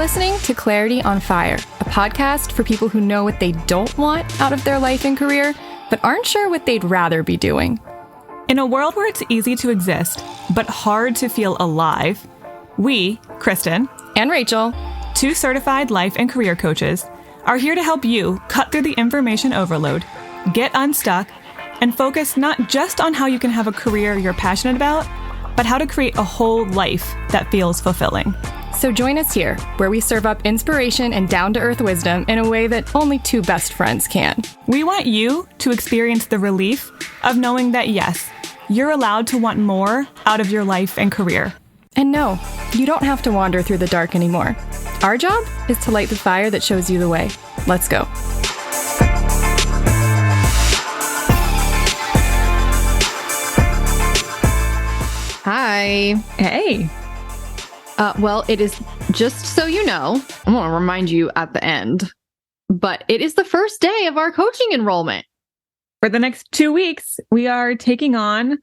listening to Clarity on Fire, a podcast for people who know what they don't want out of their life and career, but aren't sure what they'd rather be doing. In a world where it's easy to exist, but hard to feel alive, we, Kristen and Rachel, two certified life and career coaches, are here to help you cut through the information overload, get unstuck, and focus not just on how you can have a career you're passionate about, but how to create a whole life that feels fulfilling. So join us here, where we serve up inspiration and down-to-earth wisdom in a way that only two best friends can. We want you to experience the relief of knowing that, yes, you're allowed to want more out of your life and career. And no, you don't have to wander through the dark anymore. Our job is to light the fire that shows you the way. Let's go. Hi. Hey. Well, it is, just so you know, I want to remind you at the end, but it is the first day of our coaching enrollment. For the next 2 weeks, we are taking on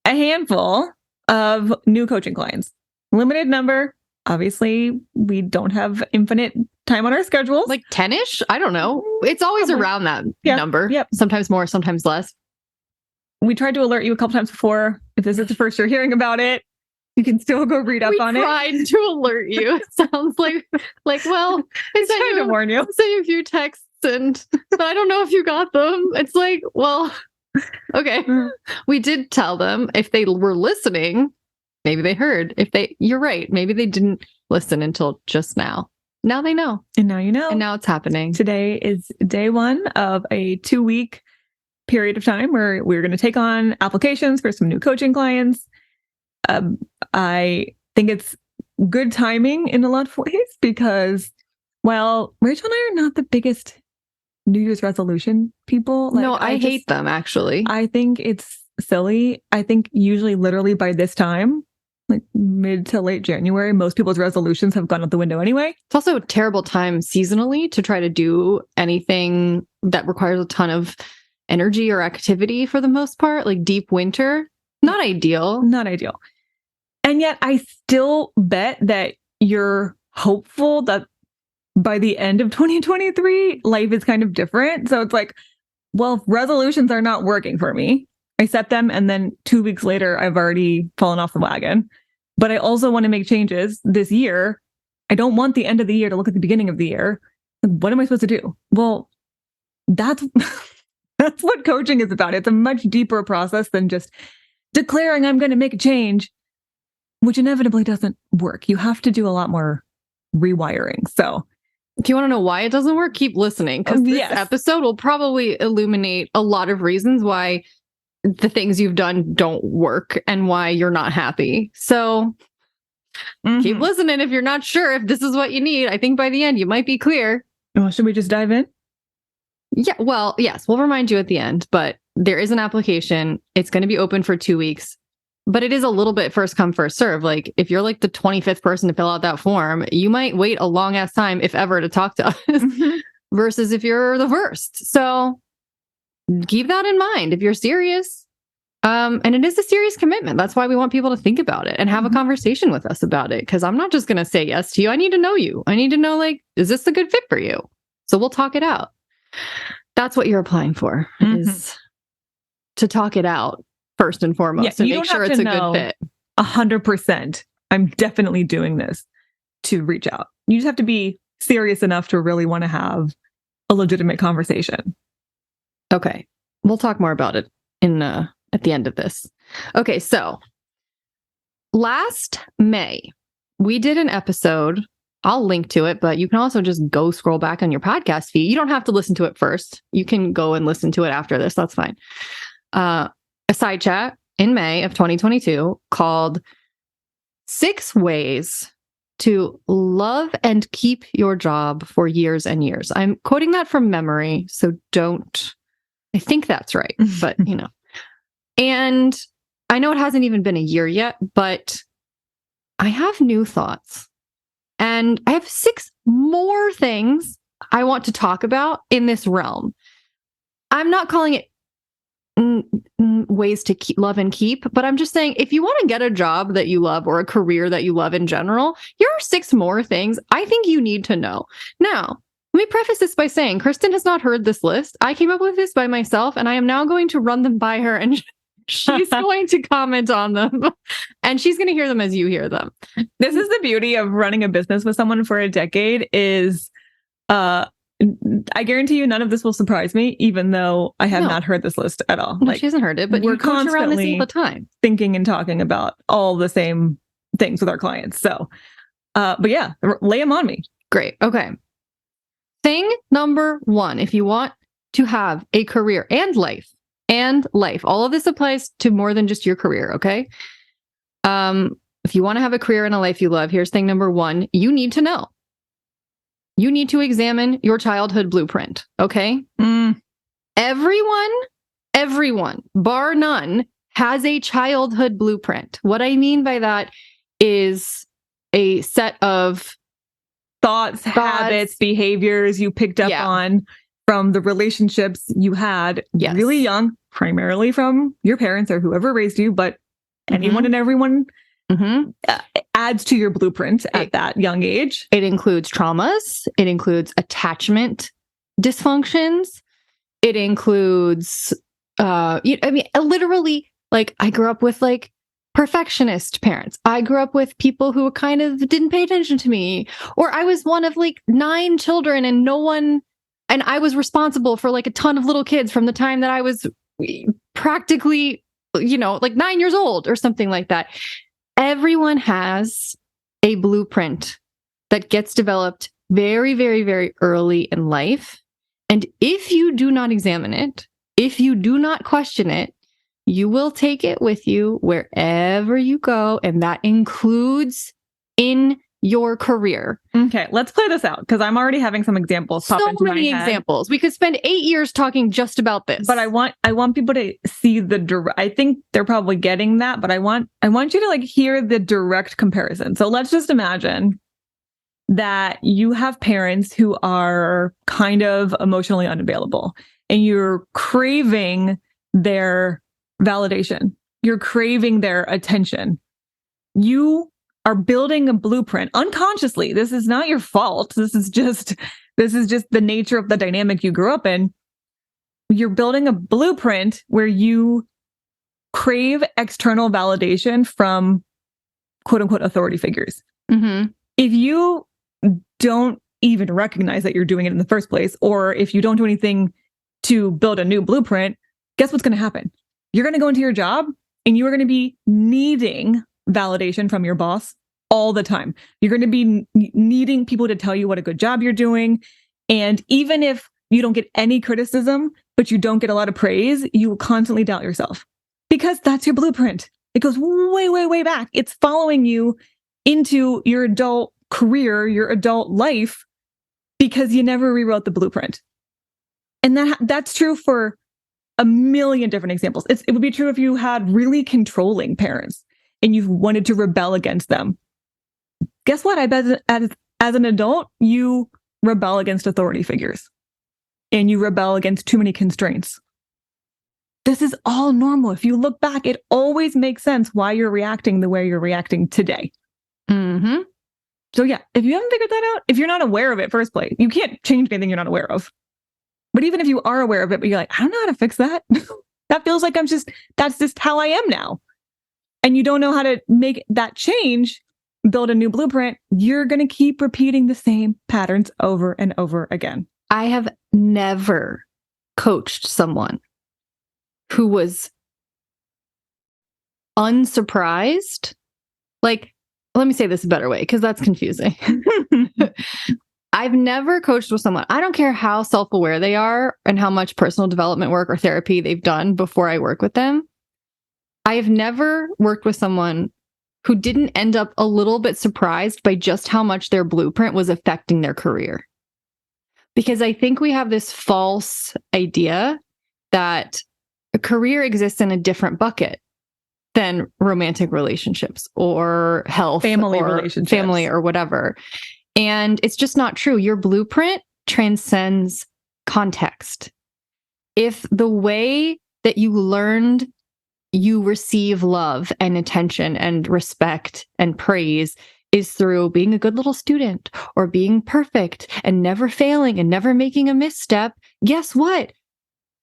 a handful of new coaching clients. Limited number. Obviously, we don't have infinite time on our schedule. Like 10-ish? I don't know. It's always Probably around that Yeah. number. Yep. Sometimes more, sometimes less. We tried to alert you a couple times before. If this is the first you're hearing about it, you can still go read up on We it. tried to alert you. It sounds like, well, I sent Trying to you, warn you. I sent you a few texts but I don't know if you got them. It's like, well, okay. We did tell them if they were listening, maybe they heard. You're right. Maybe they didn't listen until just now. Now they know. And now you know. And now it's happening. Today is day one of a 2-week period of time where we're going to take on applications for some new coaching clients. I think it's good timing in a lot of ways because, well, Rachel and I are not the biggest New Year's resolution people. No, I hate them, actually. I think it's silly. I think usually literally by this time, like mid to late January, most people's resolutions have gone out the window anyway. It's also a terrible time seasonally to try to do anything that requires a ton of energy or activity for the most part, like deep winter. Not ideal. Not ideal. And yet I still bet that you're hopeful that by the end of 2023, life is kind of different. So it's like, well, if resolutions are not working for me, I set them and then 2 weeks later, I've already fallen off the wagon. But I also want to make changes this year. I don't want the end of the year to look at the beginning of the year. What am I supposed to do? Well, that's what coaching is about. It's a much deeper process than just declaring I'm going to make a change, which inevitably doesn't work. You have to do a lot more rewiring. So if you want to know why it doesn't work, keep listening, because this episode will probably illuminate a lot of reasons why the things you've done don't work and why you're not happy. So keep listening if you're not sure if this is what you need. I think by the end, you might be clear. Well, should we just dive in? Yeah, well, yes, we'll remind you at the end, but there is an application. It's going to be open for 2 weeks, but it is a little bit first come, first serve. Like if you're like the 25th person to fill out that form, you might wait a long ass time, if ever, to talk to us versus if you're the first. So keep that in mind if you're serious. And it is a serious commitment. That's why we want people to think about it and have a conversation with us about it. Because I'm not just going to say yes to you. I need to know you. I need to know, like, is this a good fit for you? So we'll talk it out. That's what you're applying for, is to talk it out first and foremost, and make sure it's a good fit. 100%. I'm definitely doing this to reach out. You just have to be serious enough to really want to have a legitimate conversation. Okay. We'll talk more about it at the end of this. Okay. So last May, we did an episode. I'll link to it, but you can also just go scroll back on your podcast feed. You don't have to listen to it first. You can go and listen to it after this. That's fine. A side chat in May of 2022 called 6 Ways to Love and Keep Your Job for Years and Years. I'm quoting that from memory, so I think that's right, but And I know it hasn't even been a year yet, but I have new thoughts. And I have 6 more things I want to talk about in this realm. I'm not calling it ways to love and keep. But I'm just saying, if you want to get a job that you love or a career that you love in general, here are 6 more things I think you need to know. Now, let me preface this by saying Kristen has not heard this list. I came up with this by myself, and I am now going to run them by her, and she's going to comment on them, and she's going to hear them as you hear them. This is the beauty of running a business with someone for a decade is, I guarantee you none of this will surprise me, even though I have not heard this list at all. No, she hasn't heard it, but we're constantly around this all the time, thinking and talking about all the same things with our clients. So, but yeah, lay them on me. Great. Okay. Thing number 1, if you want to have a career and life, all of this applies to more than just your career. Okay. If you want to have a career and a life you love, here's thing number 1. You need to know. You need to examine your childhood blueprint. Okay. Everyone, bar none, has a childhood blueprint. What I mean by that is a set of thoughts, habits, behaviors you picked up on from the relationships you had really young, primarily from your parents or whoever raised you, but anyone and everyone adds to your blueprint at that young age. It includes traumas. It includes attachment dysfunctions. It includes, literally, like, I grew up with like perfectionist parents. I grew up with people who kind of didn't pay attention to me, or I was one of like 9 children and I was responsible for like a ton of little kids from the time that I was practically, like 9 years old or something like that. Everyone has a blueprint that gets developed very, very, very early in life. And if you do not examine it, if you do not question it, you will take it with you wherever you go. And that includes in your career. Okay, let's play this out because I'm already having some examples pop into my head. So many examples. We could spend 8 years talking just about this. But I want people to see I think they're probably getting that, but I want you to like hear the direct comparison. So let's just imagine that you have parents who are kind of emotionally unavailable and you're craving their validation. You're craving their attention. You are building a blueprint unconsciously. This is not your fault. This is just the nature of the dynamic you grew up in. You're building a blueprint where you crave external validation from quote unquote authority figures. If you don't even recognize that you're doing it in the first place, or if you don't do anything to build a new blueprint, guess what's going to happen? You're going to go into your job and you are going to be needing validation from your boss all the time. You're going to be needing people to tell you what a good job you're doing. And even if you don't get any criticism, but you don't get a lot of praise, you will constantly doubt yourself because that's your blueprint. It goes way, way, way back. It's following you into your adult career, your adult life, because you never rewrote the blueprint. And that's true for a million different examples. It would be true if you had really controlling parents and you wanted to rebel against them. Guess what? I bet as an adult, you rebel against authority figures and you rebel against too many constraints. This is all normal. If you look back, it always makes sense why you're reacting the way you're reacting today. So yeah, if you haven't figured that out, if you're not aware of it first place, you can't change anything you're not aware of. But even if you are aware of it, but you're like, I don't know how to fix that. That feels like that's just how I am now. And you don't know how to make that change, build a new blueprint, you're going to keep repeating the same patterns over and over again. I have never coached someone who was unsurprised. Like, let me say this a better way, because that's confusing. I've never coached with someone. I don't care how self-aware they are and how much personal development work or therapy they've done before I work with them. I have never worked with someone who didn't end up a little bit surprised by just how much their blueprint was affecting their career. Because I think we have this false idea that a career exists in a different bucket than romantic relationships or health, family or relationships, family or whatever. And it's just not true. Your blueprint transcends context. If the way that you learned you receive love and attention and respect and praise is through being a good little student or being perfect and never failing and never making a misstep, guess what?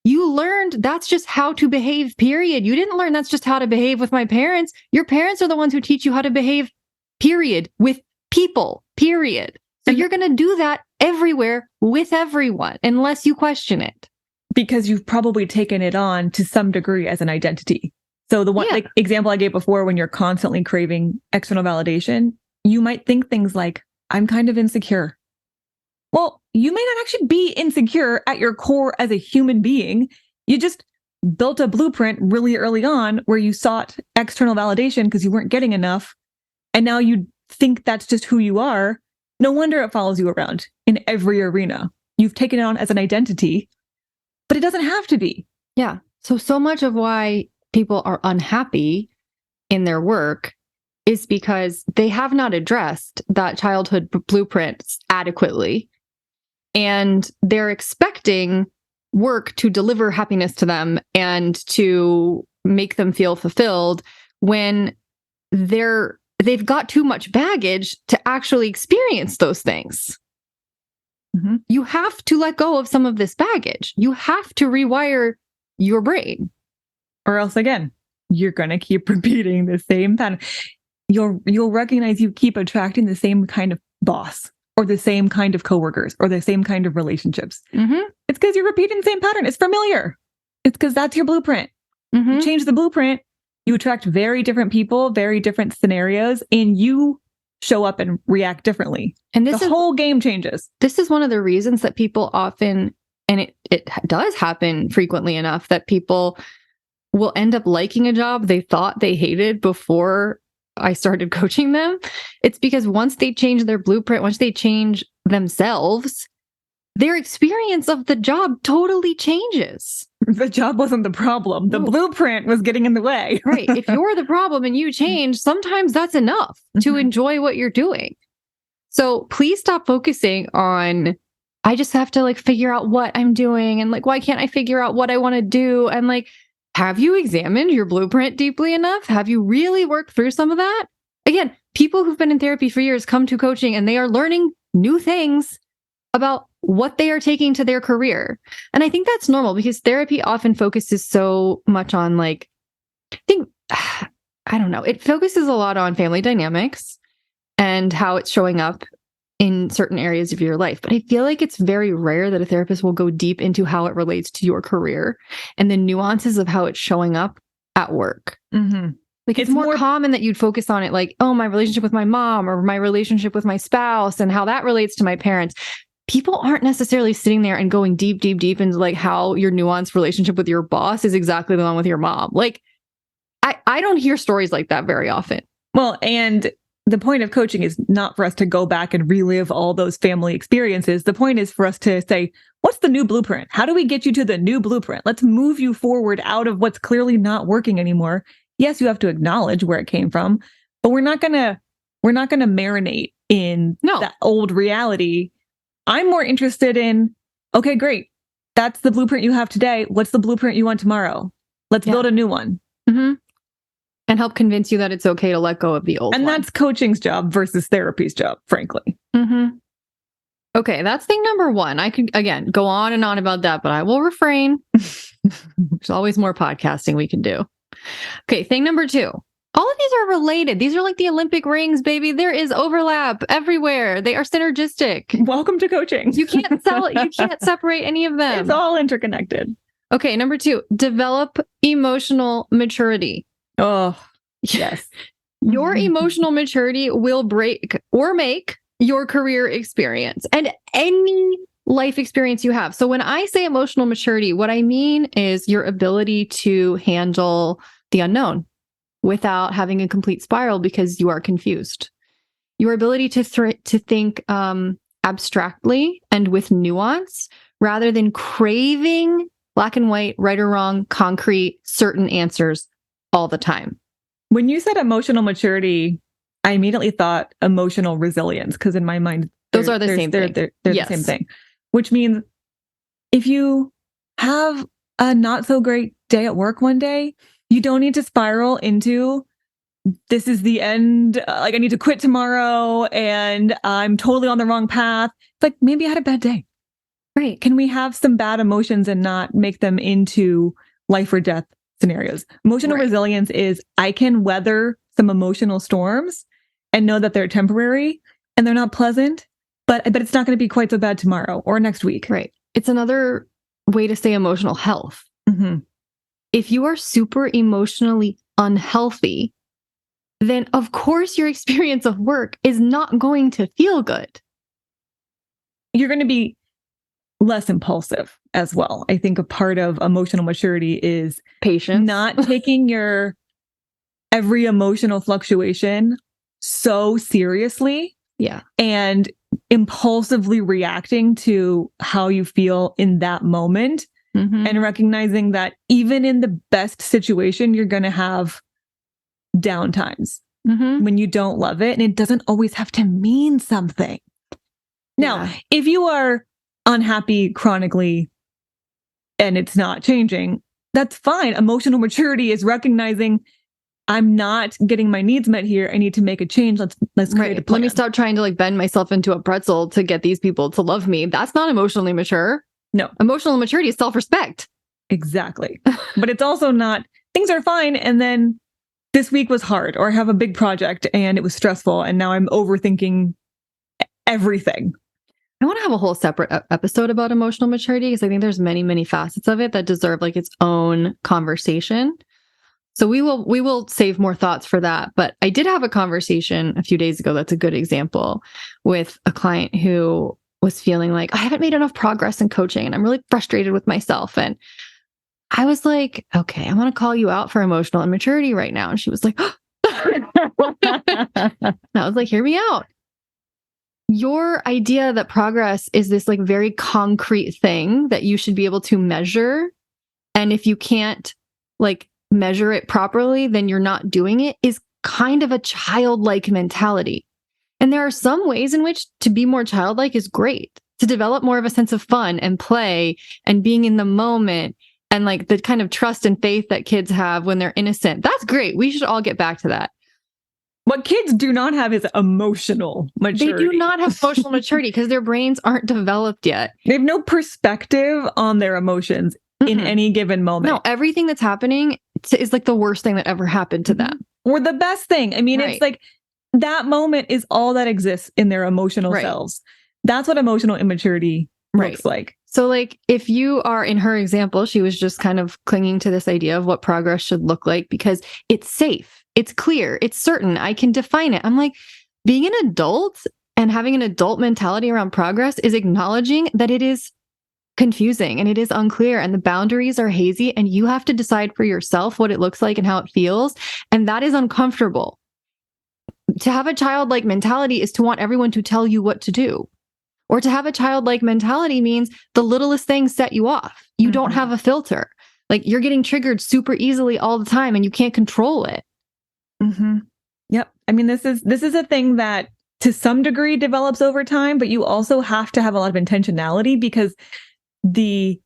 You learned that's just how to behave, period. You didn't learn that's just how to behave with my parents. Your parents are the ones who teach you how to behave, period, with people, period. So you're going to do that everywhere with everyone unless you question it. Because you've probably taken it on to some degree as an identity. So the one like, example I gave before, when you're constantly craving external validation, you might think things like, I'm kind of insecure. Well, you may not actually be insecure at your core as a human being. You just built a blueprint really early on where you sought external validation because you weren't getting enough. And now you think that's just who you are. No wonder it follows you around in every arena. You've taken it on as an identity, but it doesn't have to be. Yeah. So much of why people are unhappy in their work is because they have not addressed that childhood blueprint adequately. And they're expecting work to deliver happiness to them and to make them feel fulfilled when they've got too much baggage to actually experience those things. Mm-hmm. You have to let go of some of this baggage. You have to rewire your brain. Or else, again, you're going to keep repeating the same pattern. You'll recognize you keep attracting the same kind of boss or the same kind of coworkers or the same kind of relationships. Mm-hmm. It's because you're repeating the same pattern. It's familiar. It's because that's your blueprint. Mm-hmm. You change the blueprint, you attract very different people, very different scenarios, and you show up and react differently. And the whole game changes. This is one of the reasons that people often, and it does happen frequently enough, that people will end up liking a job they thought they hated before I started coaching them. It's because once they change their blueprint, once they change themselves, their experience of the job totally changes. The job wasn't the problem. The blueprint was getting in the way. Right. If you're the problem and you change, sometimes that's enough to enjoy what you're doing. So please stop focusing on, I just have to figure out what I'm doing. And why can't I figure out what I want to do? And have you examined your blueprint deeply enough? Have you really worked through some of that? Again, people who've been in therapy for years come to coaching and they are learning new things about what they are taking to their career. And I think that's normal because therapy often focuses so much on I don't know, it focuses a lot on family dynamics and how it's showing up in certain areas of your life. But I feel like it's very rare that a therapist will go deep into how it relates to your career and the nuances of how it's showing up at work. Mm-hmm. It's more common that you'd focus on it my relationship with my mom or my relationship with my spouse and how that relates to my parents. People aren't necessarily sitting there and going deep, deep, deep into how your nuanced relationship with your boss is exactly the one with your mom. I don't hear stories like that very often. Well, and the point of coaching is not for us to go back and relive all those family experiences. The point is for us to say, what's the new blueprint? How do we get you to the new blueprint? Let's move you forward out of what's clearly not working anymore. Yes, you have to acknowledge where it came from, but we're not gonna marinate in that old reality. I'm more interested in, okay, great. That's the blueprint you have today. What's the blueprint you want tomorrow? Let's build a new one. Mm-hmm. And help convince you that it's okay to let go of the old one. And that's coaching's job versus therapy's job, frankly. Mm-hmm. Okay, that's thing number one. I could, again, go on and on about that, but I will refrain. There's always more podcasting we can do. Okay, thing number two. All of these are related. These are like the Olympic rings, baby. There is overlap everywhere. They are synergistic. Welcome to coaching. You can't separate any of them. It's all interconnected. Okay, number two, develop emotional maturity. Oh, yes. Your emotional maturity will break or make your career experience and any life experience you have. So when I say emotional maturity, what I mean is your ability to handle the unknown without having a complete spiral because you are confused. Your ability to think abstractly and with nuance rather than craving black and white, right or wrong, concrete, certain answers all the time. When you said emotional maturity, I immediately thought emotional resilience, because in my mind, those are the same thing. They're the same thing, which means if you have a not so great day at work one day, you don't need to spiral into this is the end. Like I need to quit tomorrow and I'm totally on the wrong path. It's like maybe I had a bad day. Right. Can we have some bad emotions and not make them into life or death scenarios? Emotional resilience is I can weather some emotional storms and know that they're temporary and they're not pleasant, but it's not going to be quite so bad tomorrow or next week. Right. It's another way to say emotional health. Mm-hmm. If you are super emotionally unhealthy, then of course your experience of work is not going to feel good. You're going to be less impulsive as well. I think a part of emotional maturity is patience, not taking your every emotional fluctuation so seriously. Yeah. And impulsively reacting to how you feel in that moment, and recognizing that even in the best situation, you're going to have downtimes when you don't love it. And it doesn't always have to mean something. Now, if you are unhappy chronically and it's not changing, that's fine. Emotional maturity is recognizing I'm not getting my needs met here. I need to make a change. Let's create a plan. Let me stop trying to like bend myself into a pretzel to get these people to love me. That's not emotionally mature. No. Emotional maturity is self-respect. Exactly. But it's also not, things are fine. And then this week was hard, or I have a big project and it was stressful. And now I'm overthinking everything. I want to have a whole separate episode about emotional maturity because I think there's many, many facets of it that deserve like its own conversation. So we will save more thoughts for that. But I did have a conversation a few days ago that's a good example with a client who was feeling like I haven't made enough progress in coaching and I'm really frustrated with myself. And I was like, okay, I want to call you out for emotional immaturity right now. And she was like, I was like, hear me out. Your idea that progress is this like very concrete thing that you should be able to measure. And if you can't like measure it properly, then you're not doing it is kind of a childlike mentality. And there are some ways in which to be more childlike is great, to develop more of a sense of fun and play and being in the moment and like the kind of trust and faith that kids have when they're innocent. That's great. We should all get back to that. What kids do not have is emotional maturity. They do not have emotional maturity because their brains aren't developed yet. They have no perspective on their emotions in any given moment. No, everything that's happening is like the worst thing that ever happened to them. Or the best thing. I mean, it's like that moment is all that exists in their emotional selves. That's what emotional immaturity looks like. So like if you are in her example, she was just kind of clinging to this idea of what progress should look like because it's safe, it's clear, it's certain, I can define it. I'm like, being an adult and having an adult mentality around progress is acknowledging that it is confusing and it is unclear and the boundaries are hazy and you have to decide for yourself what it looks like and how it feels. And that is uncomfortable. To have a childlike mentality is to want everyone to tell you what to do. Or to have a childlike mentality means the littlest things set you off. You don't have a filter. Like you're getting triggered super easily all the time and you can't control it. Yep. I mean, this is a thing that to some degree develops over time, but you also have to have a lot of intentionality because the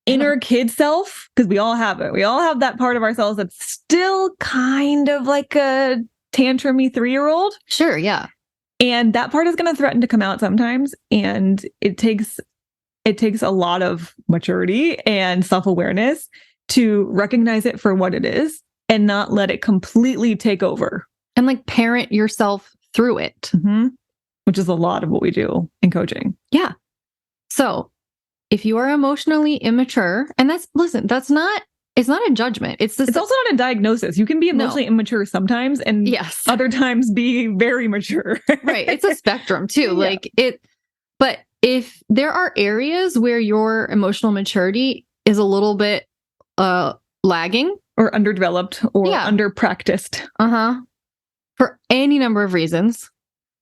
inner kid self, because we all have it. We all have that part of ourselves that's still kind of like a tantrumy 3-year-old. Sure. Yeah. And that part is going to threaten to come out sometimes. And it takes a lot of maturity and self-awareness to recognize it for what it is and not let it completely take over. And like parent yourself through it. Which is a lot of what we do in coaching. Yeah. So if you are emotionally immature, and it's not a judgment. It's also not a diagnosis. You can be emotionally immature sometimes and other times be very mature. Right. It's a spectrum too. But if there are areas where your emotional maturity is a little bit lagging or underdeveloped or under practiced. For any number of reasons,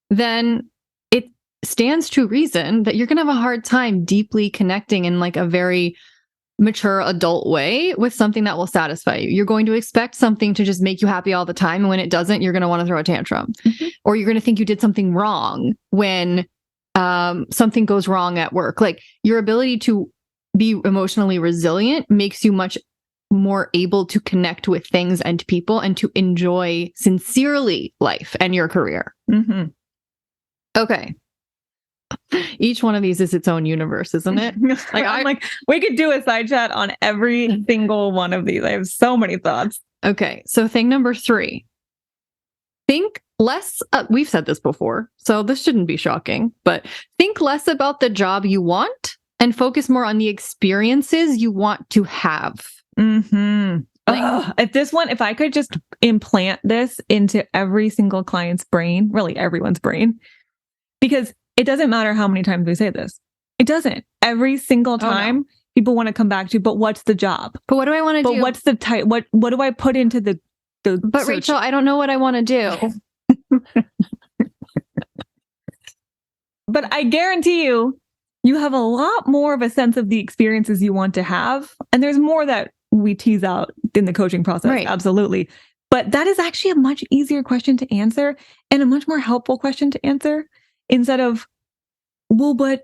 then it stands to reason that you're going to have a hard time deeply connecting in like a very mature adult way with something that will satisfy you. You're going to expect something to just make you happy all the time. And when it doesn't, you're going to want to throw a tantrum. Or you're going to think you did something wrong when something goes wrong at work. Like your ability to be emotionally resilient makes you much more able to connect with things and people and to enjoy sincerely life and your career. Mm-hmm. Okay. Each one of these is its own universe, isn't it? Like, we could do a side chat on every single one of these. I have so many thoughts. Okay. So thing number 3, think less, we've said this before, so this shouldn't be shocking, but think less about the job you want and focus more on the experiences you want to have. Mm-hmm. If I could just implant this into every single client's brain, really everyone's brain, because it doesn't matter how many times we say this. It doesn't. Every single time people want to come back to, but what's the job? But what do I want to do? But what's the type? What do I put into the But search? Rachel, I don't know what I want to do. But I guarantee you have a lot more of a sense of the experiences you want to have. And there's more that we tease out in the coaching process. Right. Absolutely. But that is actually a much easier question to answer and a much more helpful question to answer instead of, well, but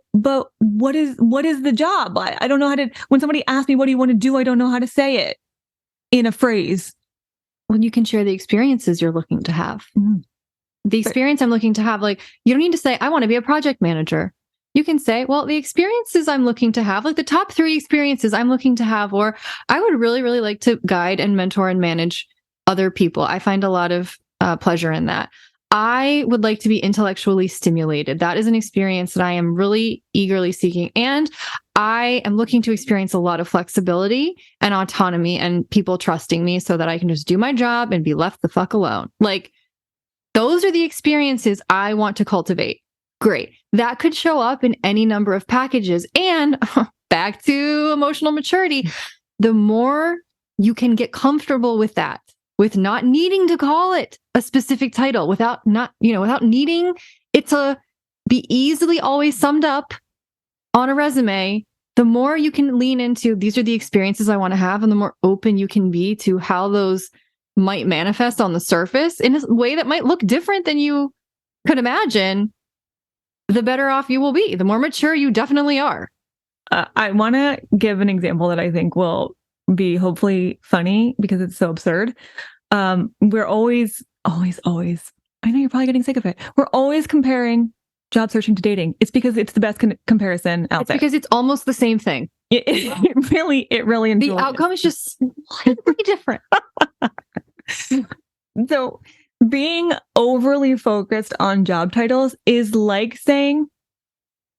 what is the job? I don't know how to, when somebody asks me, what do you want to do? I don't know how to say it in a phrase. Well, you can share the experiences you're looking to have. Mm. The experience I'm looking to have, like, you don't need to say, I want to be a project manager. You can say, well, the experiences I'm looking to have, like the top 3 experiences I'm looking to have, or I would really, really like to guide and mentor and manage other people. I find a lot of pleasure in that. I would like to be intellectually stimulated. That is an experience that I am really eagerly seeking. And I am looking to experience a lot of flexibility and autonomy and people trusting me so that I can just do my job and be left the fuck alone. Like, those are the experiences I want to cultivate. Great. That could show up in any number of packages. And back to emotional maturity, the more you can get comfortable with that, with not needing to call it a specific title, without needing it to be easily always summed up on a resume, the more you can lean into, these are the experiences I want to have, and the more open you can be to how those might manifest on the surface in a way that might look different than you could imagine, the better off you will be, the more mature you definitely are. I want to give an example that I think will be hopefully funny because it's so absurd. We're always, I know you're probably getting sick of it. We're always comparing job searching to dating. It's because it's the best comparison out there. Because it's almost the same thing. It really the outcome is just slightly different. So being overly focused on job titles is like saying,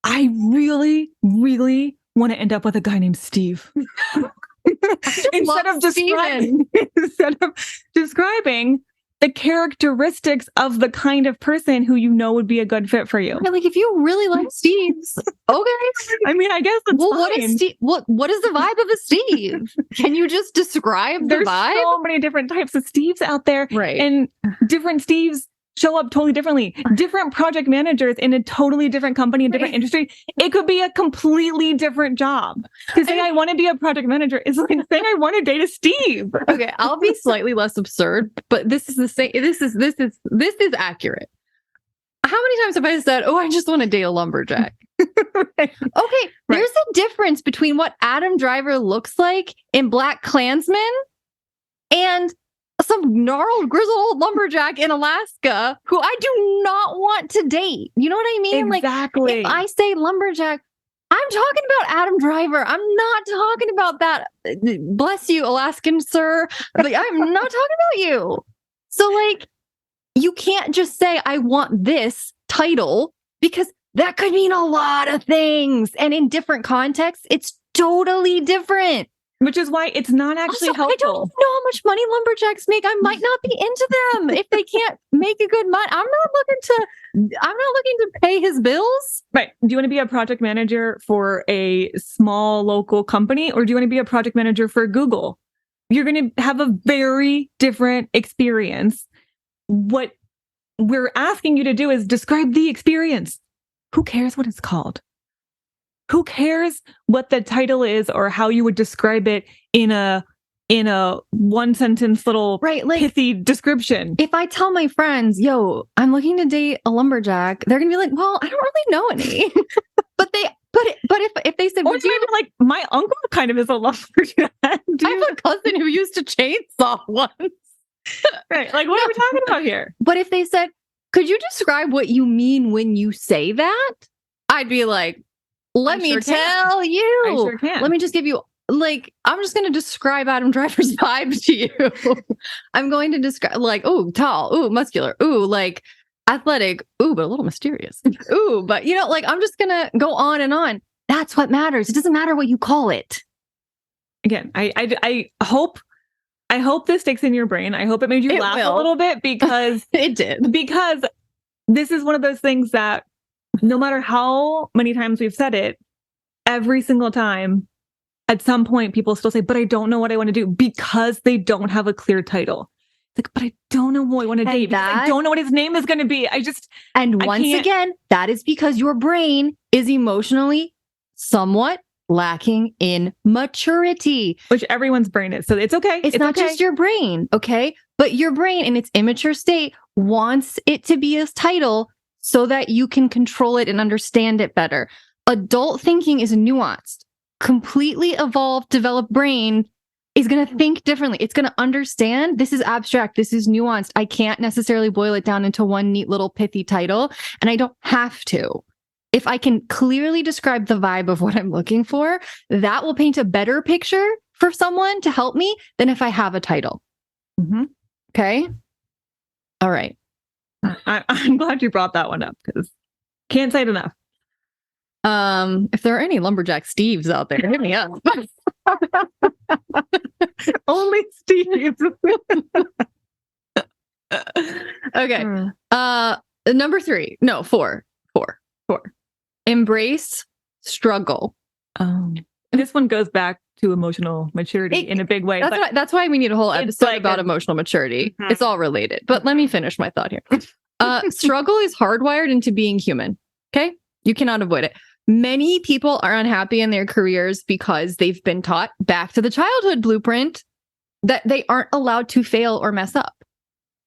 I really, really want to end up with a guy named Steve. instead of describing the characteristics of the kind of person who you know would be a good fit for you. Like, if you really like Steve's, okay. I mean, I guess that's well, fine. What is the vibe of a Steve? Can you just describe the vibe? There's so many different types of Steves out there. Right. And different Steves show up totally differently. Different project managers in a totally different company, a different industry. It could be a completely different job. To say I want to be a project manager is like saying I want to date a Steve. Okay, I'll be slightly less absurd, but this is the same. This is accurate. How many times have I said, "Oh, I just want to date a lumberjack"? Right. Okay, there's a difference between what Adam Driver looks like in BlacKkKlansman and some gnarled, grizzled old lumberjack in Alaska who I do not want to date. You know what I mean? Exactly. Like, if I say lumberjack, I'm talking about Adam Driver. I'm not talking about that. Bless you, Alaskan sir. Like, I'm not talking about you. So, like, you can't just say, I want this title, because that could mean a lot of things. And in different contexts, it's totally different. Which is why it's not actually also, helpful. I don't know how much money lumberjacks make. I might not be into them if they can't make a good money. I'm not looking to pay his bills. Right. Do you want to be a project manager for a small local company, or do you want to be a project manager for Google? You're going to have a very different experience. What we're asking you to do is describe the experience. Who cares what it's called? Who cares what the title is or how you would describe it in a one sentence little pithy description? If I tell my friends, yo, I'm looking to date a lumberjack, they're going to be like, well, I don't really know any. But But if they said, Or would you maybe like my uncle kind of is a lumberjack. I have a cousin who used a chainsaw once. Right. Like, what are we talking about here? But if they said, could you describe what you mean when you say that? I'd be like, let me tell you. I sure can. Let me just give you, like, I'm just going to describe Adam Driver's vibe to you. I'm going to describe, like, ooh, tall, ooh, muscular, ooh, like, athletic, ooh, but a little mysterious. Ooh, but, you know, like, I'm just going to go on and on. That's what matters. It doesn't matter what you call it. Again, I hope this sticks in your brain. I hope it made you laugh a little bit because it did. Because this is one of those things that no matter how many times we've said it, every single time, at some point, people still say, but I don't know what I want to do because they don't have a clear title. It's like, but I don't know who I want to date because I don't know what his name is going to be. Once again, that is because your brain is emotionally somewhat lacking in maturity. Which everyone's brain is. So it's okay. It's not just your brain, okay? But your brain in its immature state wants it to be a title so that you can control it and understand it better. Adult thinking is nuanced. Completely evolved, developed brain is going to think differently. It's going to understand this is abstract. This is nuanced. I can't necessarily boil it down into one neat little pithy title, and I don't have to. If I can clearly describe the vibe of what I'm looking for, that will paint a better picture for someone to help me than if I have a title. Mm-hmm. Okay. All right. I'm glad you brought that one up because can't say it enough. If there are any lumberjack Steves out there, hit me up. Only Steve. Okay. Number 3. No, 4. Embrace struggle. This one goes back to emotional maturity in a big way. That's why we need a whole episode about emotional maturity. Mm-hmm. It's all related. But let me finish my thought here. Struggle is hardwired into being human. Okay? You cannot avoid it. Many people are unhappy in their careers because they've been taught back to the childhood blueprint that they aren't allowed to fail or mess up.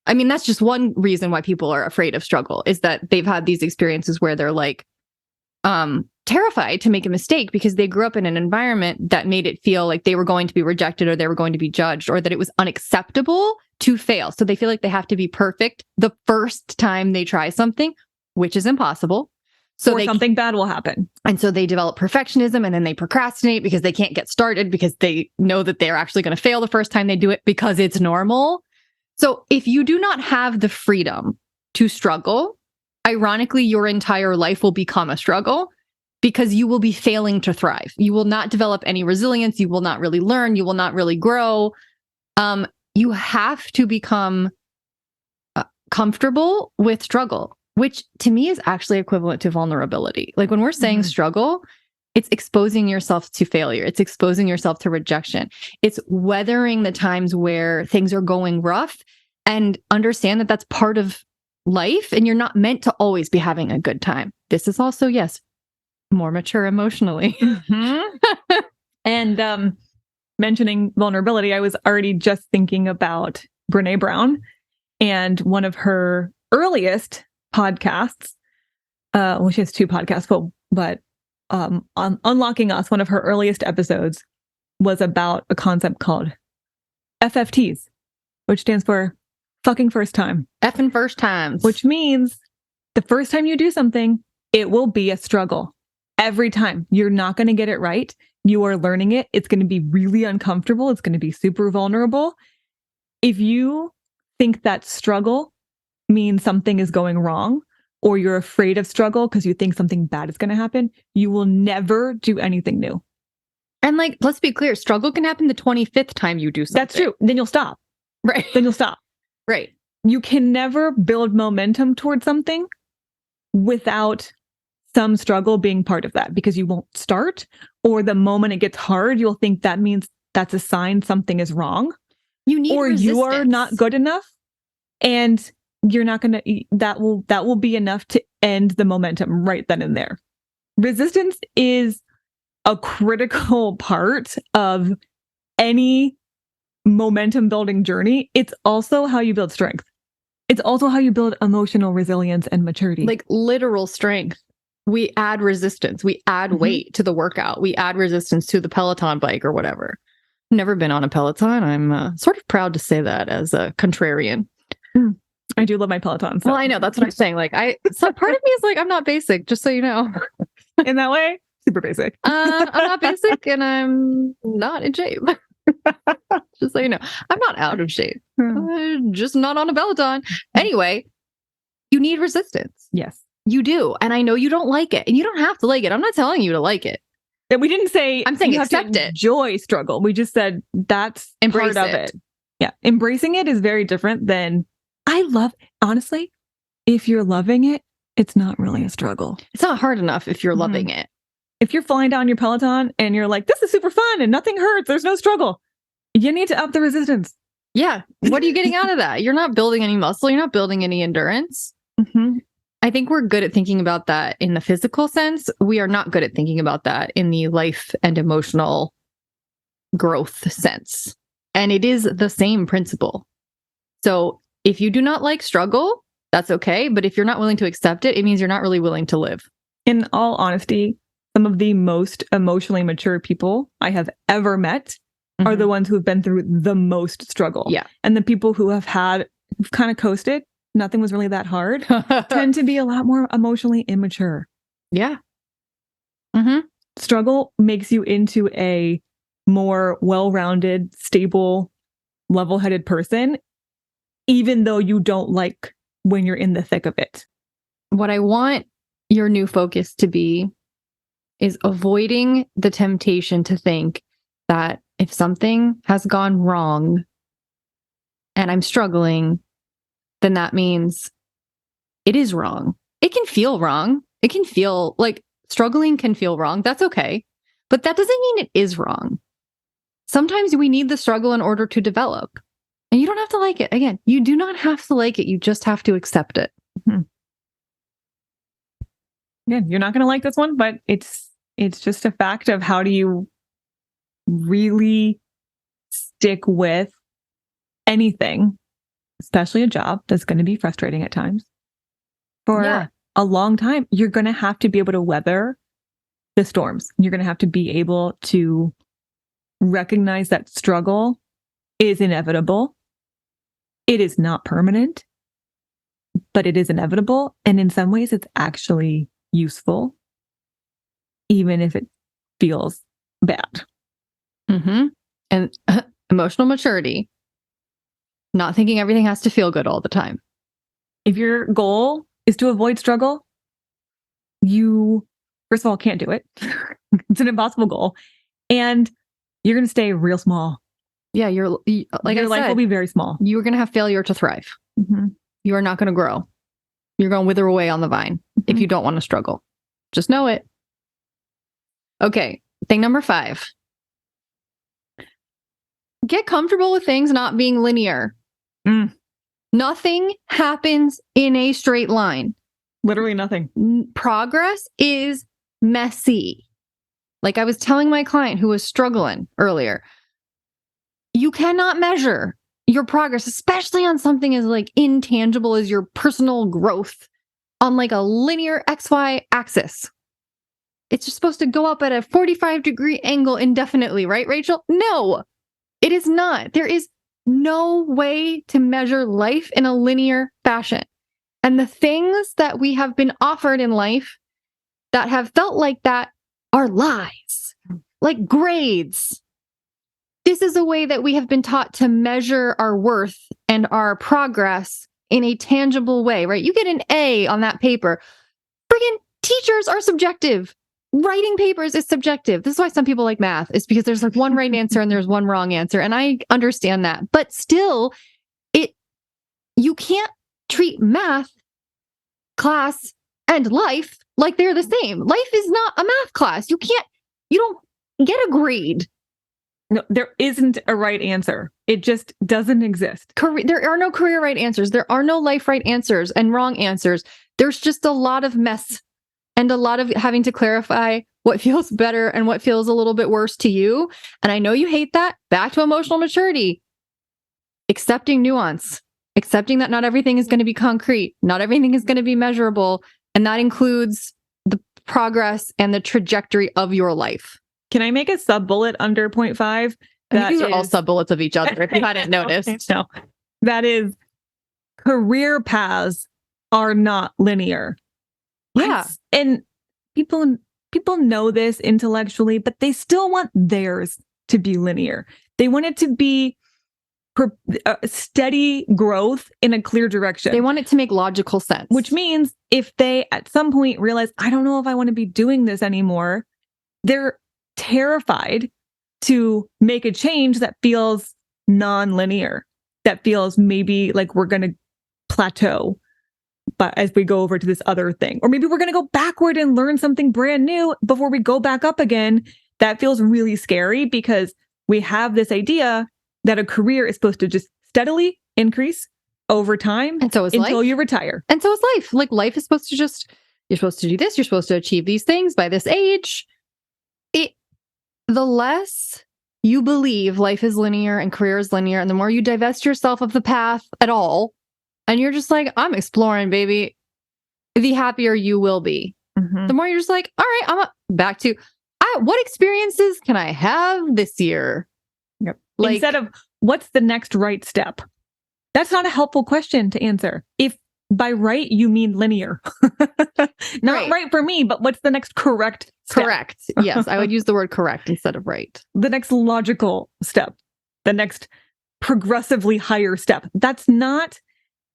I mean, that's just one reason why people are afraid of struggle is that they've had these experiences where they're like terrified to make a mistake because they grew up in an environment that made it feel like they were going to be rejected or they were going to be judged or that it was unacceptable to fail. So they feel like they have to be perfect the first time they try something, which is impossible. So something bad will happen. And so they develop perfectionism and then they procrastinate because they can't get started because they know that they're actually going to fail the first time they do it because it's normal. So if you do not have the freedom to struggle, ironically, your entire life will become a struggle because you will be failing to thrive. You will not develop any resilience. You will not really learn. You will not really grow. You have to become comfortable with struggle, which to me is actually equivalent to vulnerability. Like when we're saying struggle, it's exposing yourself to failure. It's exposing yourself to rejection. It's weathering the times where things are going rough and understand that that's part of life and you're not meant to always be having a good time. This is also, yes, more mature emotionally. Mm-hmm. And mentioning vulnerability, I was already just thinking about Brene Brown and one of her earliest podcasts, she has 2 podcasts, but on Unlocking Us, one of her earliest episodes was about a concept called FFTs, which stands for fucking first time. Effing first times. Which means the first time you do something, it will be a struggle. Every time. You're not going to get it right. You are learning it. It's going to be really uncomfortable. It's going to be super vulnerable. If you think that struggle means something is going wrong, or you're afraid of struggle because you think something bad is going to happen, you will never do anything new. And like, let's be clear, struggle can happen the 25th time you do something. That's true. Then you'll stop. Right. Then you'll stop. Right. You can never build momentum towards something without some struggle being part of that because you won't start, or the moment it gets hard, you'll think that means that's a sign something is wrong. You need or resistance. You are not good enough. And you're not going to, that will be enough to end the momentum right then and there. Resistance is a critical part of any momentum building journey. It's also how you build strength. It's also how you build emotional resilience and maturity. Like literal strength. we add resistance. We add weight to the workout. We add resistance to the Peloton bike or whatever. Never been on a Peloton. I'm sort of proud to say that as a contrarian. I do love my Peloton. So. Well, I know. That's what I'm saying. Like, so part of me is like, I'm not basic, just so you know. In that way, super basic. I'm not basic and I'm not in shape. Just so you know. I'm not out of shape. Just not on a Peloton. Anyway, you need resistance. Yes. You do. And I know you don't like it. And you don't have to like it. I'm not telling you to like it. And we didn't say I'm saying you accept have to it. enjoy struggle. We just said that's Embrace part of it. it. Yeah. Embracing it is very different than honestly, if you're loving it, it's not really a struggle. It's not hard enough if you're loving it. If you're flying down your Peloton and you're like, this is super fun and nothing hurts, there's no struggle. You need to up the resistance. Yeah. What are you getting out of that? You're not building any muscle. You're not building any endurance. I think we're good at thinking about that in the physical sense. We are not good at thinking about that in the life and emotional growth sense. And it is the same principle. So if you do not like struggle, that's okay. But if you're not willing to accept it, it means you're not really willing to live. In all honesty, some of the most emotionally mature people I have ever met are the ones who have been through the most struggle. Yeah. And the people who've kind of coasted, nothing was really that hard, tend to be a lot more emotionally immature. Yeah. Struggle makes you into a more well-rounded, stable, level-headed person, even though you don't like when you're in the thick of it. What I want your new focus to be is avoiding the temptation to think that if something has gone wrong and I'm struggling, then that means it is wrong. It can feel wrong. It can feel like struggling can feel wrong. That's okay. But that doesn't mean it is wrong. Sometimes we need the struggle in order to develop. And you don't have to like it. Again, you do not have to like it. You just have to accept it. Yeah, you're not going to like this one, but it's just a fact of how do you really stick with anything, especially a job that's going to be frustrating at times for a long time. You're going to have to be able to weather the storms. You're going to have to be able to recognize that struggle is inevitable. It is not permanent, but it is inevitable. And in some ways, it's actually useful, even if it feels bad. And emotional maturity, not thinking everything has to feel good all the time. If your goal is to avoid struggle, you, first of all, can't do it. It's an impossible goal. And you're going to stay real small. Yeah, your life will be very small. You're going to have failure to thrive. You are not going to grow. You're going to wither away on the vine if you don't want to struggle. Just know it. Okay, thing number 5. Get comfortable with things not being linear. Nothing happens in a straight line. Literally nothing. Progress is messy. Like I was telling my client who was struggling earlier, you cannot measure your progress, especially on something as like intangible as your personal growth on like a linear XY axis. It's just supposed to go up at a 45-degree angle indefinitely, right, Rachel? No, it is not. There is no way to measure life in a linear fashion. And the things that we have been offered in life that have felt like that are lies, like grades. This is a way that we have been taught to measure our worth and our progress in a tangible way, right? You get an A on that paper. Friggin' teachers are subjective. Writing papers is subjective. This is why some people like math, is because there's like one right answer and there's one wrong answer. And I understand that. But still, you can't treat math, class, and life like they're the same. Life is not a math class. You don't get a grade. No, there isn't a right answer. It just doesn't exist. There are no career right answers. There are no life right answers and wrong answers. There's just a lot of mess and a lot of having to clarify what feels better and what feels a little bit worse to you. And I know you hate that. Back to emotional maturity. Accepting nuance. Accepting that not everything is going to be concrete. Not everything is going to be measurable. And that includes the progress and the trajectory of your life. Can I make a sub bullet under 0.5? I think these are all sub bullets of each other, if you hadn't noticed. No, that is career paths are not linear. Yeah. And people know this intellectually, but they still want theirs to be linear. They want it to be steady growth in a clear direction. They want it to make logical sense. Which means if they at some point realize, I don't know if I want to be doing this anymore, they're terrified to make a change that feels non-linear, that feels maybe like we're going to plateau, but as we go over to this other thing, or maybe we're going to go backward and learn something brand new before we go back up again. That feels really scary because we have this idea that a career is supposed to just steadily increase over time. And so is until life. you retire. And so is life. Like life is supposed to just, you're supposed to do this. You're supposed to achieve these things by this age. The less you believe life is linear and career is linear, and the more you divest yourself of the path at all, and you're just like, I'm exploring, baby, the happier you will be. Mm-hmm. The more you're just like, all right, I'm back to what experiences can I have this year? Yep. Like, instead of what's the next right step? That's not a helpful question to answer. If by right, you mean linear. Not right for me, but what's the next correct step? Correct. Yes, I would use the word correct instead of right. The next logical step, the next progressively higher step. That's not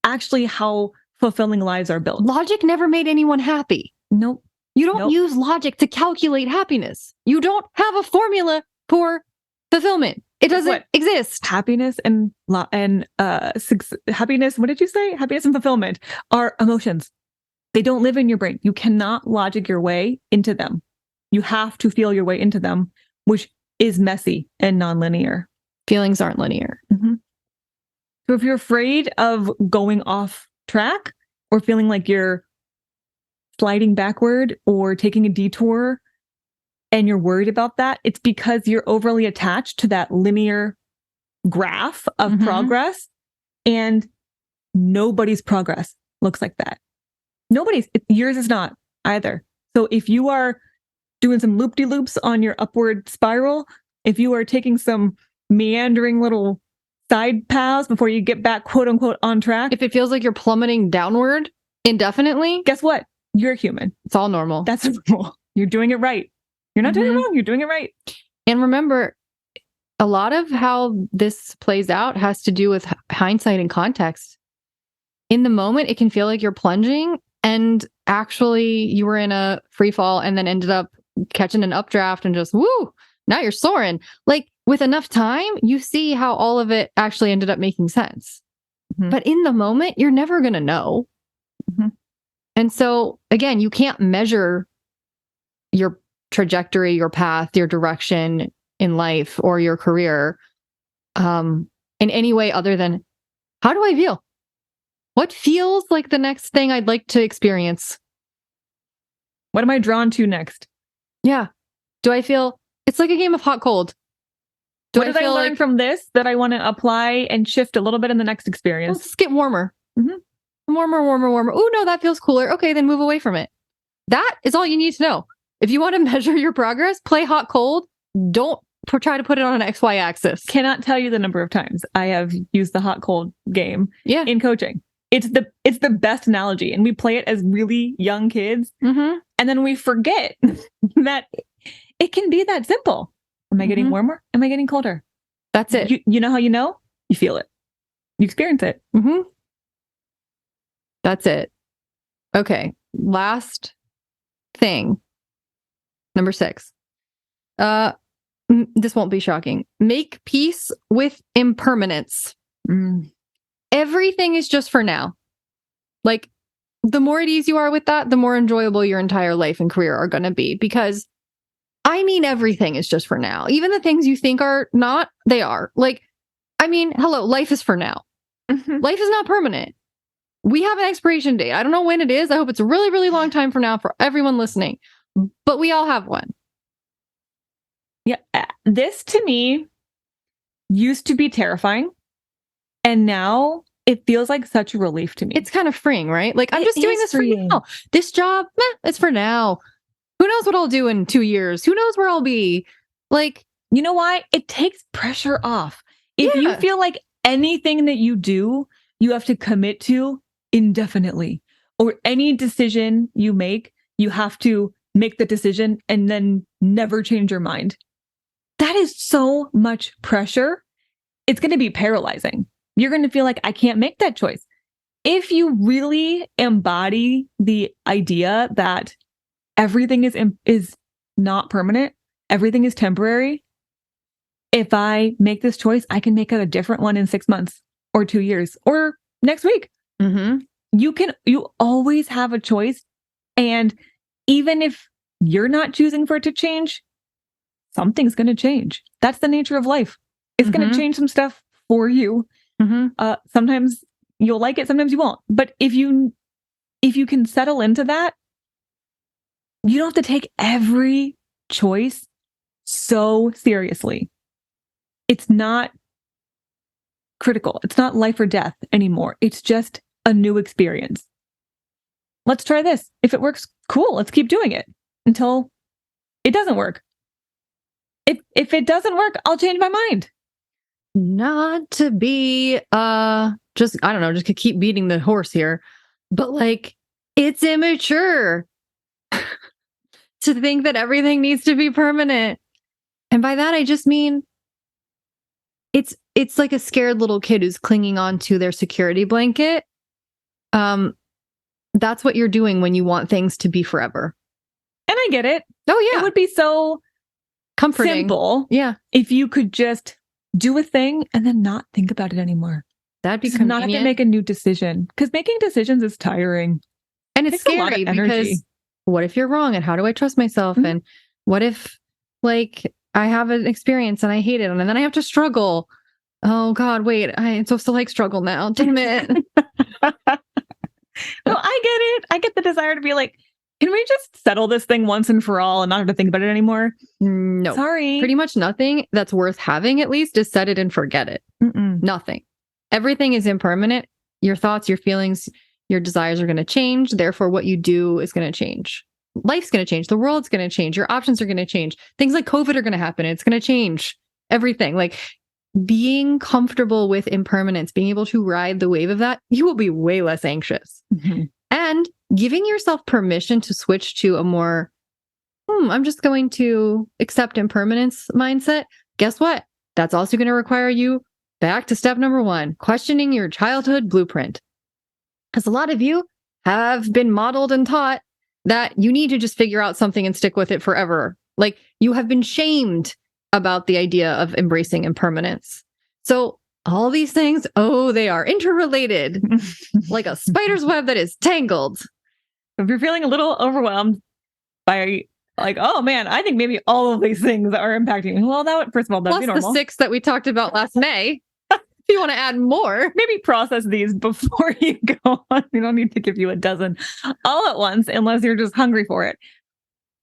actually how fulfilling lives are built. Logic never made anyone happy. Nope. You don't use logic to calculate happiness. You don't have a formula for fulfillment. It doesn't exist. Happiness and happiness. What did you say? Happiness and fulfillment are emotions. They don't live in your brain. You cannot logic your way into them. You have to feel your way into them, which is messy and nonlinear. Feelings aren't linear. Mm-hmm. So if you're afraid of going off track or feeling like you're sliding backward or taking a detour, and you're worried about that, it's because you're overly attached to that linear graph of progress, and nobody's progress looks like that. Yours is not either. So if you are doing some loop-de-loops on your upward spiral, if you are taking some meandering little side paths before you get back, quote unquote, on track. If it feels like you're plummeting downward indefinitely, guess what? You're human. It's all normal. That's normal. You're doing it right. You're not doing it wrong. You're doing it right. And remember, a lot of how this plays out has to do with hindsight and context. In the moment, it can feel like you're plunging, and actually you were in a free fall and then ended up catching an updraft and just, woo, now you're soaring. Like with enough time, you see how all of it actually ended up making sense. Mm-hmm. But in the moment, you're never going to know. Mm-hmm. And so again, you can't measure your trajectory, your path, your direction in life or your career in any way other than, how do I feel? What feels like the next thing I'd like to experience? What am I drawn to next? Yeah. Do I feel it's like a game of hot cold? What did I learn from this that I want to apply and shift a little bit in the next experience? Let's get warmer. Mm-hmm. Warmer. Oh, no, that feels cooler. Okay, then move away from it. That is all you need to know. If you want to measure your progress, play hot cold. Don't try to put it on an XY axis. Cannot tell you the number of times I have used the hot cold game in coaching. It's the best analogy, and we play it as really young kids, and then we forget that it can be that simple. Am I getting warmer? Am I getting colder? That's it. You know how you know? You feel it. You experience it. Mm-hmm. That's it. Okay. Last thing. Number 6. This won't be shocking. Make peace with impermanence. Everything is just for now. Like, the more at ease you are with that, the more enjoyable your entire life and career are going to be. Because, I mean, everything is just for now. Even the things you think are not, they are. Like, I mean, hello, life is for now. Life is not permanent. We have an expiration date. I don't know when it is. I hope it's a really, really long time from now for everyone listening. But we all have one. Yeah. This, to me, used to be terrifying. And now it feels like such a relief to me. It's kind of freeing, right? Like, I'm just doing this for now. This job, it's for now. Who knows what I'll do in 2 years? Who knows where I'll be? Like, you know why? It takes pressure off. If you feel like anything that you do, you have to commit to indefinitely, or any decision you make, you have to make the decision and then never change your mind. That is so much pressure. It's going to be paralyzing. You're going to feel like I can't make that choice. If you really embody the idea that everything is not permanent, everything is temporary. If I make this choice, I can make a different one in 6 months or 2 years or next week. mm-hmm. You always have a choice. And even if you're not choosing for it to change, something's going to change. That's the nature of life. It's going to change some stuff for you. Sometimes you'll like it, sometimes you won't. But if you can settle into that, you don't have to take every choice so seriously. It's not critical. It's not life or death anymore. It's just a new experience. Let's try this. If it works, cool. Let's keep doing it until it doesn't work. If it doesn't work, I'll change my mind. Not to be just I don't know, just to keep beating the horse here, but like it's immature to think that everything needs to be permanent. And by that I just mean it's like a scared little kid who's clinging on to their security blanket. That's what you're doing when you want things to be forever. And I get it. Oh yeah. It would be so comforting. Simple. Yeah. If you could just do a thing and then not think about it anymore. That'd be just convenient. not have to make a new decision. Because making decisions is tiring. And it's scary because what if you're wrong? And how do I trust myself? And what if like I have an experience and I hate it and then I have to struggle? Oh God, wait, I'm supposed to like struggle now. Damn it. No, I get it. I get the desire to be like, can we just settle this thing once and for all and not have to think about it anymore? No. Sorry. Pretty much nothing that's worth having, at least, is set it and forget it. Nothing. Everything is impermanent. Your thoughts, your feelings, your desires are going to change. Therefore, what you do is going to change. Life's going to change. The world's going to change. Your options are going to change. Things like COVID are going to happen. It's going to change everything. Like being comfortable with impermanence, being able to ride the wave of that, you will be way less anxious. And giving yourself permission to switch to a more, I'm just going to accept impermanence mindset. Guess what? That's also going to require you back to step number 1, questioning your childhood blueprint. Because a lot of you have been modeled and taught that you need to just figure out something and stick with it forever. Like you have been shamed about the idea of embracing impermanence. So all these things, they are interrelated, like a spider's web that is tangled. If you're feeling a little overwhelmed by like, oh man, I think maybe all of these things are impacting me. Well, first of all, that'd be normal. Plus the 6 that we talked about last May. If you want to add more, maybe process these before you go on. We don't need to give you a dozen all at once unless you're just hungry for it.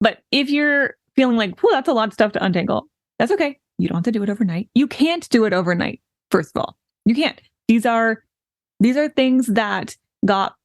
But if you're feeling like, that's a lot of stuff to untangle, that's okay. You don't have to do it overnight. You can't do it overnight. First of all, you can't. These are things that got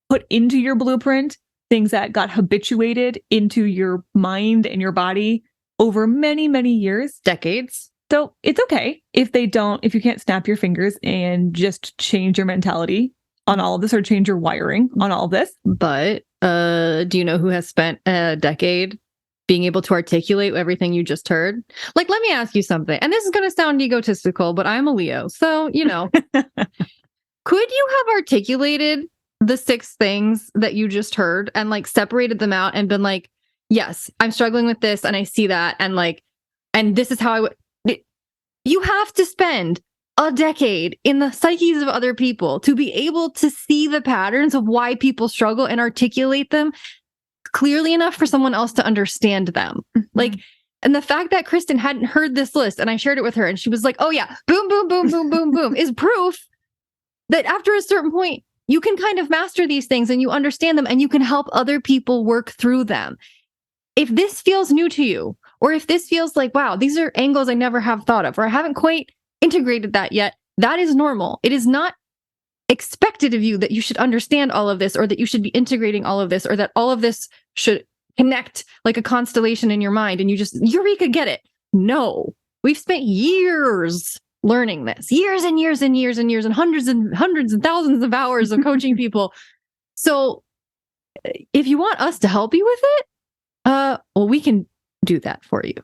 put into your blueprint, things that got habituated into your mind and your body over many, many years, decades. So it's okay if you can't snap your fingers and just change your mentality on all of this or change your wiring on all of this. But do you know who has spent a decade being able to articulate everything you just heard? Like, let me ask you something. And this is going to sound egotistical, but I'm a Leo. So, could you have articulated the 6 things that you just heard and like separated them out and been like, yes, I'm struggling with this and I see that. And like, and this is how I would. You have to spend a decade in the psyches of other people to be able to see the patterns of why people struggle and articulate them clearly enough for someone else to understand them. Like, and the fact that Kristen hadn't heard this list and I shared it with her and she was like, oh yeah, boom, boom, boom, boom, boom, boom, is proof that after a certain point, you can kind of master these things and you understand them and you can help other people work through them. If this feels new to you, or if this feels like, wow, these are angles I never have thought of, or I haven't quite integrated that yet, that is normal. It is not expected of you that you should understand all of this, or that you should be integrating all of this, or that all of this connect like a constellation in your mind and you just, eureka, get it. No, we've spent years learning this, years and years and years and years and hundreds and thousands of hours of coaching people. So if you want us to help you with it, well, we can do that for you.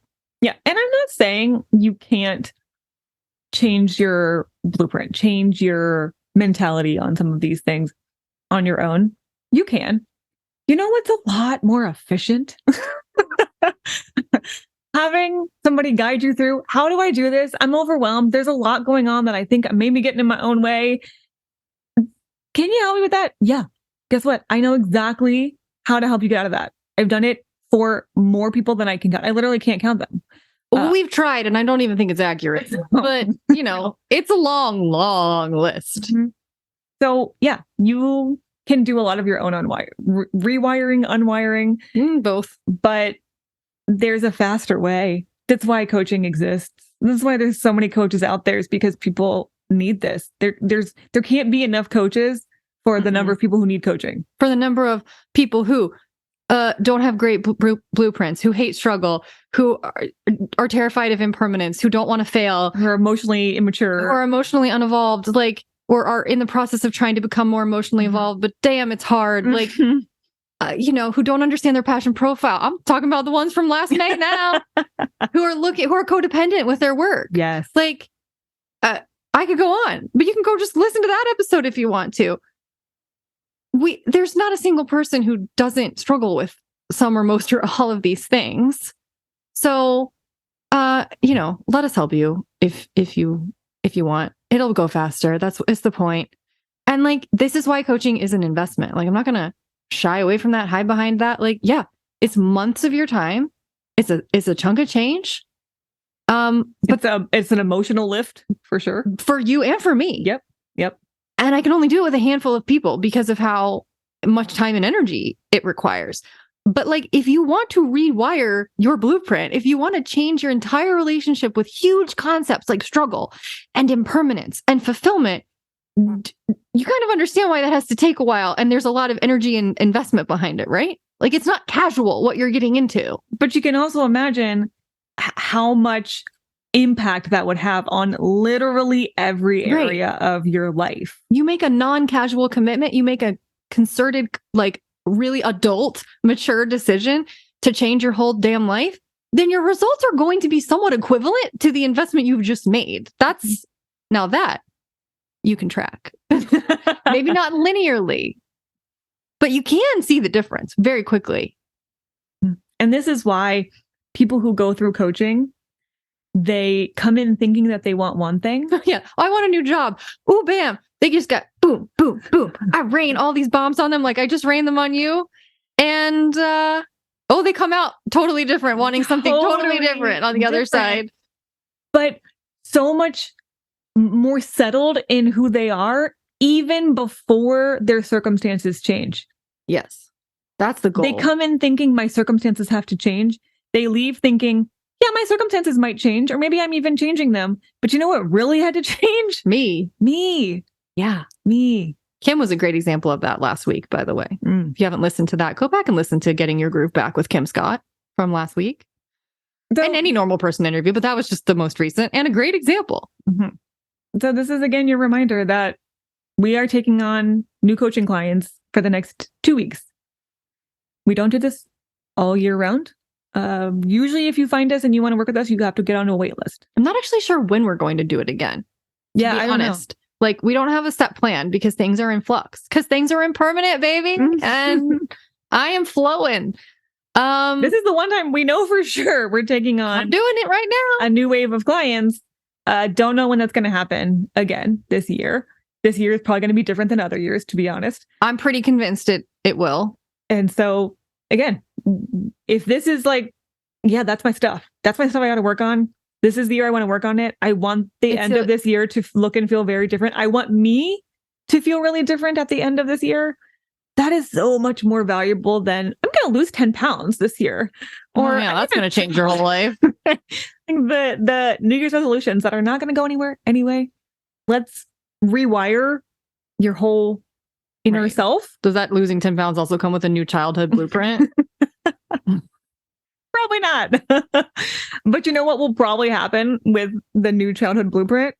Yeah. And I'm not saying you can't change your blueprint, change your mentality on some of these things on your own. You can. You know what's a lot more efficient? Having somebody guide you through, how do I do this? I'm overwhelmed. There's a lot going on that I think may be getting in my own way. Can you help me with that? Yeah. Guess what? I know exactly how to help you get out of that. I've done it for more people than I can count. I literally can't count them. We've tried, and I don't even think it's accurate, but you know, it's a long, long list. Mm-hmm. So yeah, you can do a lot of your own rewiring, unwiring, both. But there's a faster way. That's why coaching exists. This is why there's so many coaches out there, is because people need this. There can't be enough coaches for the number of people who need coaching. For the number of people who don't have great blueprints, who hate struggle, who are terrified of impermanence, who don't want to fail, who are emotionally immature, or emotionally unevolved, like, or are in the process of trying to become more emotionally evolved, but damn, it's hard. Like, you know, who don't understand their passion profile. I'm talking about the ones from last night now, who are codependent with their work. Yes. Like, I could go on, but you can go just listen to that episode if you want to. There's not a single person who doesn't struggle with some or most or all of these things. So, you know, let us help you if you want. It'll go faster. It's the point. And like, this is why coaching is an investment. Like, I'm not going to shy away from that, hide behind that. Like, yeah, it's months of your time. It's a chunk of change. But it's an emotional lift for sure. For you and for me. Yep. And I can only do it with a handful of people because of how much time and energy it requires. But like, if you want to rewire your blueprint, if you want to change your entire relationship with huge concepts like struggle and impermanence and fulfillment, you kind of understand why that has to take a while. And there's a lot of energy and investment behind it, right? Like, it's not casual what you're getting into. But you can also imagine how much impact that would have on literally every area of your life. You make a non-casual commitment, you make a concerted, like, really adult, mature decision to change your whole damn life, then your results are going to be somewhat equivalent to the investment you've just made. Now that you can track. Maybe not linearly, but you can see the difference very quickly. And this is why people who go through coaching, they come in thinking that they want one thing. Yeah. Oh, I want a new job. Ooh, bam. They just got boom, boom, boom. I rain all these bombs on them. Like, I just rained them on you. And, they come out totally different, wanting something totally different on the other side. But so much more settled in who they are, even before their circumstances change. Yes. That's the goal. They come in thinking my circumstances have to change. They leave thinking, yeah, my circumstances might change, or maybe I'm even changing them. But you know what really had to change? Me. Yeah, me. Kim was a great example of that last week, by the way. If you haven't listened to that, go back and listen to Getting Your Groove Back with Kim Scott from last week. And any normal person interview, but that was just the most recent and a great example. Mm-hmm. So this is, again, your reminder that we are taking on new coaching clients for the next 2 weeks. We don't do this all year round. Usually if you find us and you want to work with us, you have to get on a wait list. I'm not actually sure when we're going to do it again. Yeah, to be honest. Like, we don't have a set plan because things are in flux, because things are impermanent, baby. And I am flowing. This is the one time we know for sure we're taking on. I'm doing it right now. A new wave of clients. Don't know when that's going to happen again this year. This year is probably going to be different than other years, to be honest. I'm pretty convinced it will. And so, again, if this is like, yeah, that's my stuff. That's my stuff I got to work on. This is the year I want to work on it. I want the end of this year to look and feel very different. I want me to feel really different at the end of this year. That is so much more valuable than I'm going to lose 10 pounds this year. Or that's going to change your whole life. The New Year's resolutions that are not going to go anywhere anyway. Let's rewire your whole inner self. Does that losing 10 pounds also come with a new childhood blueprint? Probably not. But you know what will probably happen with the new childhood blueprint?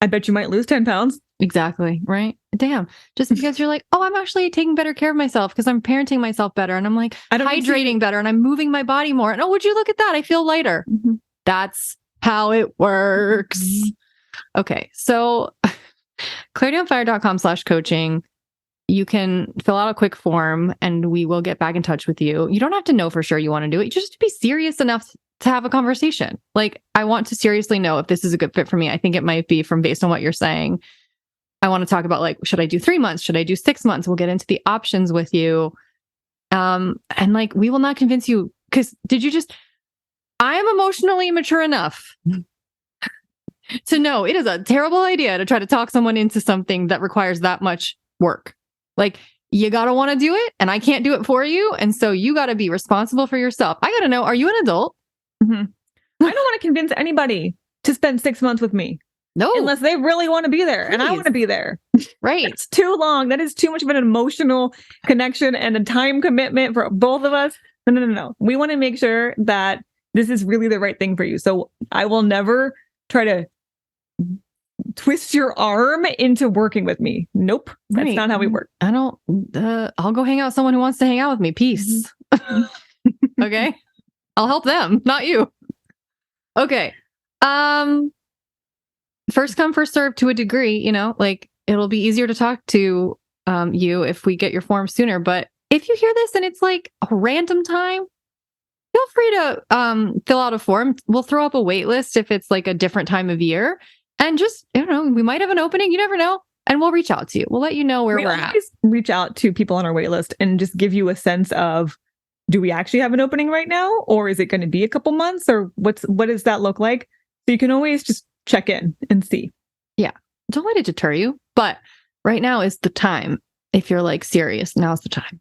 I bet you might lose 10 pounds. Exactly. Right. Damn. Just because you're like, oh, I'm actually taking better care of myself because I'm parenting myself better. And I'm like hydrating better and I'm moving my body more. And oh, would you look at that? I feel lighter. Mm-hmm. That's how it works. Mm-hmm. Okay. So clarityonfire.com/coaching. You can fill out a quick form and we will get back in touch with you. You don't have to know for sure you want to do it. You just have to be serious enough to have a conversation. Like, I want to seriously know if this is a good fit for me. I think it might be based on what you're saying. I want to talk about like, should I do 3 months? Should I do 6 months? We'll get into the options with you. And like, we will not convince you because I am emotionally mature enough to know it is a terrible idea to try to talk someone into something that requires that much work. Like, you got to want to do it and I can't do it for you. And so you got to be responsible for yourself. I got to know, are you an adult? Mm-hmm. I don't want to convince anybody to spend 6 months with me. No. Unless they really want to be there. Please. And I want to be there. Right. It's too long. That is too much of an emotional connection and a time commitment for both of us. No. We want to make sure that this is really the right thing for you. So I will never try to twist your arm into working with me. Nope. That's not how we work. I don't, I'll go hang out with someone who wants to hang out with me. Peace. Mm-hmm. Okay. I'll help them, not you. Okay. First come, first serve to a degree, you know, like it'll be easier to talk to you if we get your form sooner. But if you hear this and it's like a random time, feel free to fill out a form. We'll throw up a wait list if it's like a different time of year. And just, I don't know, we might have an opening. You never know. And we'll reach out to you. We'll let you know where we're at. Reach out to people on our wait list and just give you a sense of, do we actually have an opening right now? Or is it going to be a couple months? Or what does that look like? So you can always just check in and see. Yeah. Don't let it deter you. But right now is the time. If you're like serious, now's the time.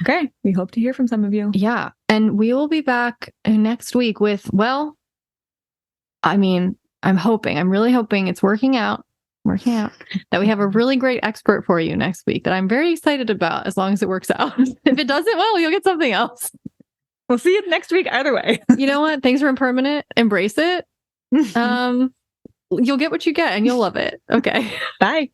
Okay. We hope to hear from some of you. Yeah. And we will be back next week with, well, I mean, I'm really hoping it's working out, that we have a really great expert for you next week that I'm very excited about as long as it works out. If it doesn't, well, you'll get something else. We'll see you next week either way. You know what? Things are impermanent. Embrace it. You'll get what you get and you'll love it. Okay. Bye.